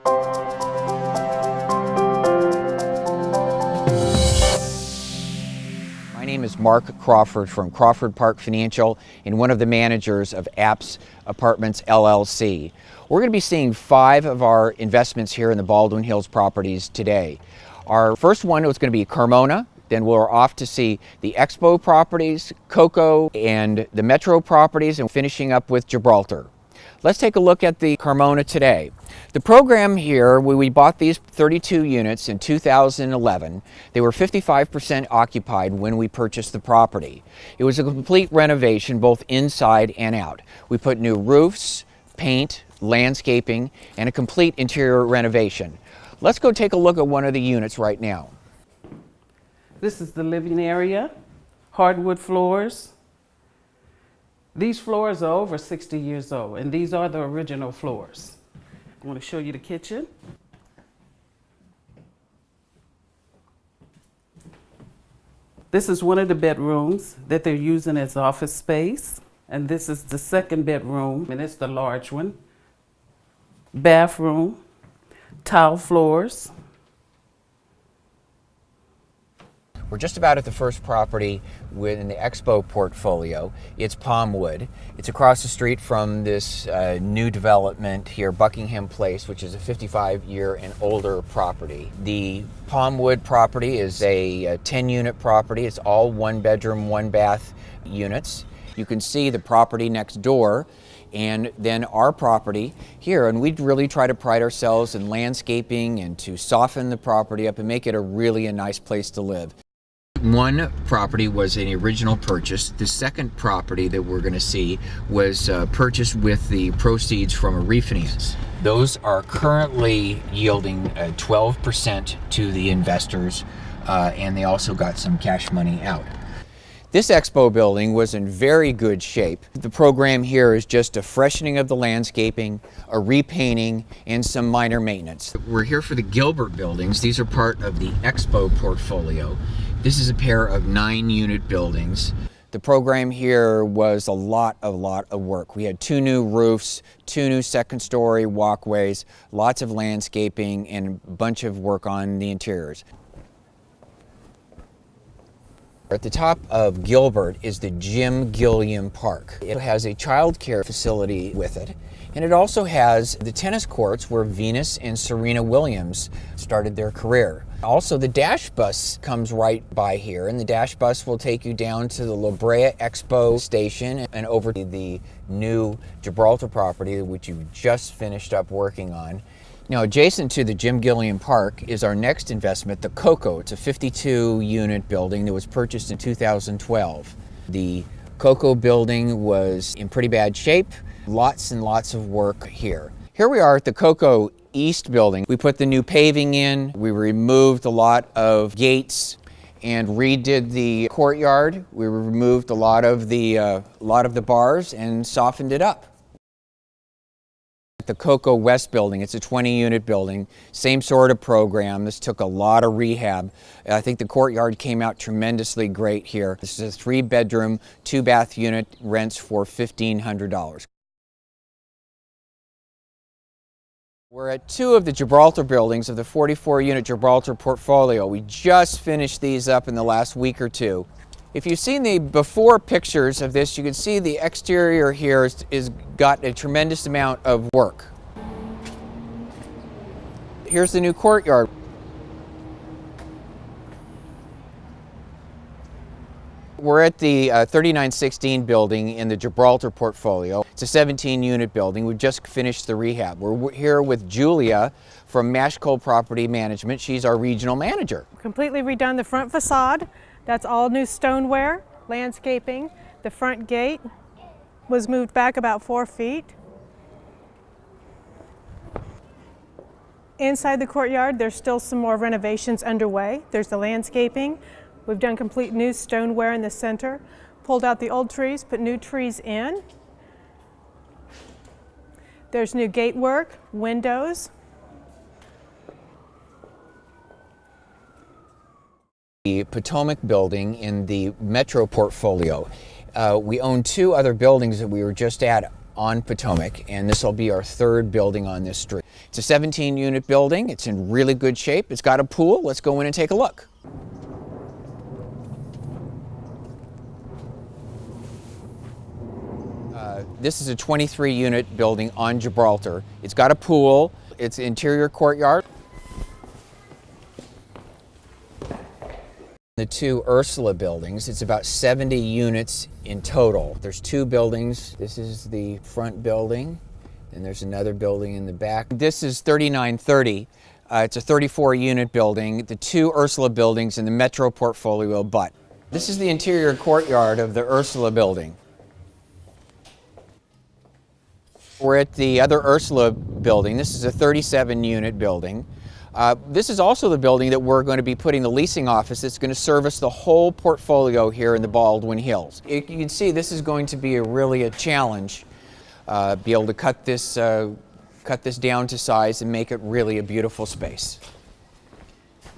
My name is Mark Crawford from Crawford Park Financial and one of the managers of Apps Apartments LLC. We're going to be seeing 5 of our investments here in the Baldwin Hills properties today. Our first one was going to be Carmona. Then we're off to see the Expo properties, Cocoa, and the Metro properties, and finishing up with Gibraltar. Let's take a look at the Carmona today. The program here, we bought these 32 units in 2011. They were 55% occupied when we purchased the property. It was a complete renovation, both inside and out. We put new roofs, paint, landscaping, and a complete interior renovation. Let's go take a look at one of the units right now. This is the living area, hardwood floors. These floors are over 60 years old, and these are the original floors. I want to show you the kitchen. This is one of the bedrooms that they're using as office space, and this is the second bedroom, and it's the large one. Bathroom, tile floors. We're just about at the first property within the Expo portfolio. It's Palmwood. It's across the street from this new development here, Buckingham Place, which is a 55-year and older property. The Palmwood property is a 10-unit property. It's all 1-bedroom, 1-bath units. You can see the property next door and then our property here, and we really try to pride ourselves in landscaping and to soften the property up and make it a nice place to live. One property was an original purchase. The second property that we're going to see was purchased with the proceeds from a refinance. Those are currently yielding 12% to the investors, and they also got some cash money out. This Expo building was in very good shape. The program here is just a freshening of the landscaping, a repainting, and some minor maintenance. We're here for the Gilbert buildings. These are part of the Expo portfolio. This is a pair of 9-unit buildings. The program here was a lot of work. We had 2 new roofs, 2 new second-story walkways, lots of landscaping, and a bunch of work on the interiors. At the top of Gilbert is the Jim Gilliam Park. It has a child care facility with it, and it also has the tennis courts where Venus and Serena Williams started their career. Also, the Dash Bus comes right by here, and the Dash Bus will take you down to the La Brea Expo station and over to the new Gibraltar property, which you've just finished up working on. Now, adjacent to the Jim Gilliam Park is our next investment, the Cocoa. It's a 52-unit building that was purchased in 2012. The Cocoa building was in pretty bad shape. Lots and lots of work here. Here we are at the Cocoa East building. We put the new paving in. We removed a lot of gates and redid the courtyard. We removed a lot of the bars and softened it up. The Cocoa West building, it's a 20-unit building, same sort of program. This took a lot of rehab. I think the courtyard came out tremendously great here. This is a 3-bedroom, 2-bath unit, rents for $1,500. We're at 2 of the Gibraltar buildings of the 44-unit Gibraltar portfolio. We just finished these up in the last week or 2. If you've seen the before pictures of this, you can see the exterior here is got a tremendous amount of work. Here's the new courtyard. We're at the 3916 building in the Gibraltar portfolio. It's a 17-unit building. We've just finished the rehab. We're here with Julia from Mashco Property Management. She's our regional manager. Completely redone the front facade. That's all new stoneware, landscaping. The front gate was moved back about 4 feet. Inside the courtyard, there's still some more renovations underway. There's the landscaping. We've done complete new stoneware in the center, pulled out the old trees, put new trees in. There's new gate work, windows. The Potomac building in the Metro portfolio. We own 2 other buildings that we were just at on Potomac, and this will be our 3rd building on this street. It's a 17-unit building. It's in really good shape. It's got a pool. Let's go in and take a look. This is a 23-unit building on Gibraltar. It's got a pool. It's interior courtyard. The two Ursula buildings, it's about 70 units in total. There's two buildings. This is the front building, and there's another building in the back. This is 3930. It's a 34-unit building. The two Ursula buildings in the Metro portfolio abut. This is the interior courtyard of the Ursula building. We're at the other Ursula building. This is a 37-unit building. This is also the building that we're going to be putting the leasing office that's going to service the whole portfolio here in the Baldwin Hills. You can see this is going to be really a challenge, be able to cut this down to size and make it really a beautiful space.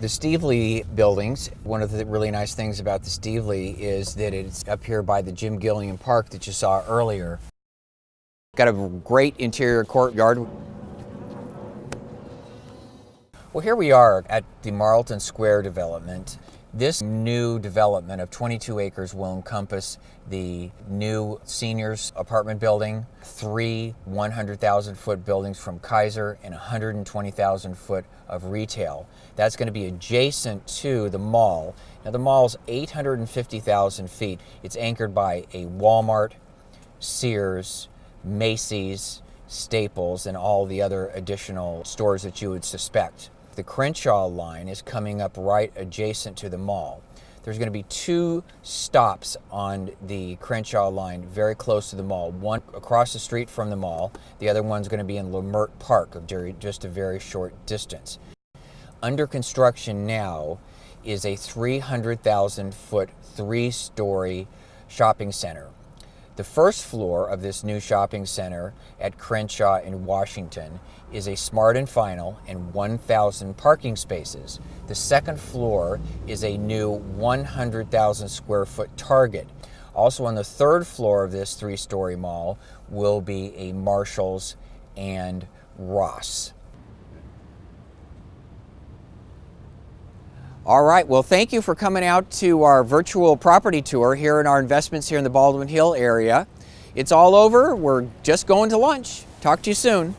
The Stevely buildings, one of the really nice things about the Stevely is that it's up here by the Jim Gilliam Park that you saw earlier. Got a great interior courtyard. Well, here we are at the Marlton Square development. This new development of 22 acres will encompass the new seniors apartment building, 3 100,000-foot buildings from Kaiser, and 120,000-foot of retail. That's going to be adjacent to the mall. Now, the mall's 850,000 feet. It's anchored by a Walmart, Sears, Macy's, Staples, and all the other additional stores that you would suspect. The Crenshaw line is coming up right adjacent to the mall. There's going to be 2 stops on the Crenshaw line very close to the mall. One across the street from the mall. The other one's going to be in Lemert Park, just a very short distance. Under construction now is a 300,000-foot, 3-story shopping center. The first floor of this new shopping center at Crenshaw in Washington is a Smart and Final and 1,000 parking spaces. The second floor is a new 100,000 square foot Target. Also on the third floor of this 3-story mall will be a Marshalls and Ross. All right, well, thank you for coming out to our virtual property tour here in our investments here in the Baldwin Hill area. It's all over. We're just going to lunch. Talk to you soon.